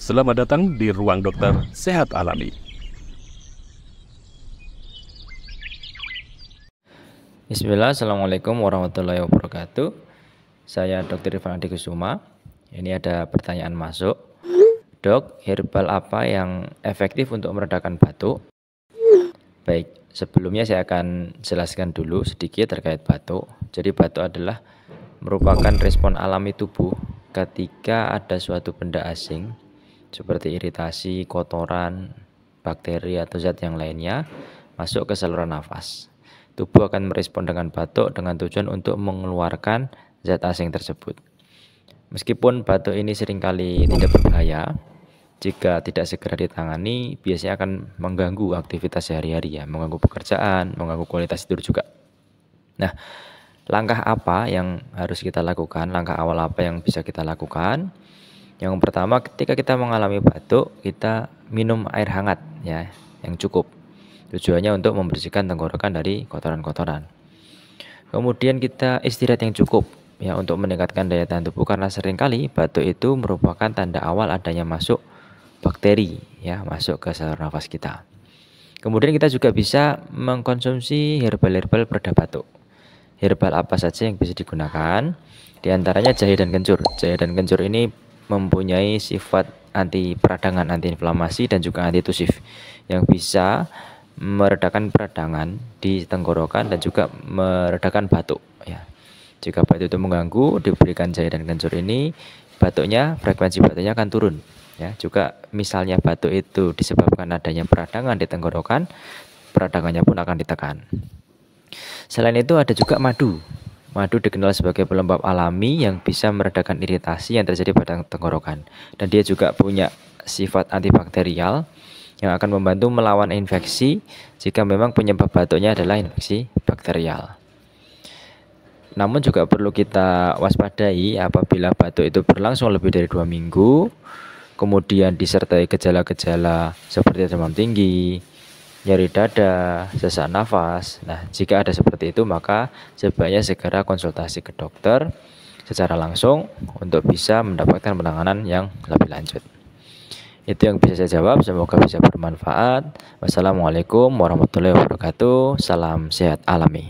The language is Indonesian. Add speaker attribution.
Speaker 1: Selamat datang di Ruang Dokter Sehat Alami.
Speaker 2: Bismillah, Assalamualaikum warahmatullahi wabarakatuh. Saya Dr. Irfan Adi Kusuma. Ini ada pertanyaan masuk. Dok, herbal apa yang efektif untuk meredakan batuk? Baik, sebelumnya saya akan jelaskan dulu sedikit terkait batuk. Jadi batuk adalah merupakan respon alami tubuh ketika ada suatu benda asing seperti iritasi, kotoran, bakteri atau zat yang lainnya masuk ke saluran nafas. Tubuh akan merespon dengan batuk dengan tujuan untuk mengeluarkan zat asing tersebut. Meskipun batuk ini seringkali tidak berbahaya, jika tidak segera ditangani biasanya akan mengganggu aktivitas sehari-hari ya, mengganggu pekerjaan, mengganggu kualitas tidur juga. Nah, langkah apa yang harus kita lakukan? Langkah awal apa yang bisa kita lakukan? Yang pertama, ketika kita mengalami batuk, kita minum air hangat ya, yang cukup. Tujuannya untuk membersihkan tenggorokan dari kotoran-kotoran. Kemudian kita istirahat yang cukup ya untuk meningkatkan daya tahan tubuh, karena seringkali batuk itu merupakan tanda awal adanya masuk bakteri ya, masuk ke saluran nafas kita. Kemudian kita juga bisa mengkonsumsi herbal-herbal pereda batuk. Herbal apa saja yang bisa digunakan? Di antaranya jahe dan kencur. Jahe dan kencur ini mempunyai sifat anti peradangan, anti inflamasi dan juga antitusif yang bisa meredakan peradangan di tenggorokan dan juga meredakan batuk ya. Jika batuk itu mengganggu, diberikan jahe dan kencur ini, batuknya, frekuensi batuknya akan turun ya. Juga misalnya batuk itu disebabkan adanya peradangan di tenggorokan, peradangannya pun akan ditekan. Selain itu ada juga madu. Madu dikenal sebagai pelembab alami yang bisa meredakan iritasi yang terjadi pada tenggorokan. Dan dia juga punya sifat antibakterial yang akan membantu melawan infeksi jika memang penyebab batuknya adalah infeksi bakterial. Namun juga perlu kita waspadai apabila batuk itu berlangsung lebih dari 2 minggu, kemudian disertai gejala-gejala seperti demam tinggi, nyeri dada, sesak nafas. Nah, jika ada seperti itu maka sebaiknya segera konsultasi ke dokter secara langsung untuk bisa mendapatkan penanganan yang lebih lanjut. Itu yang bisa saya jawab, semoga bisa bermanfaat. Wassalamualaikum warahmatullahi wabarakatuh. Salam sehat alami.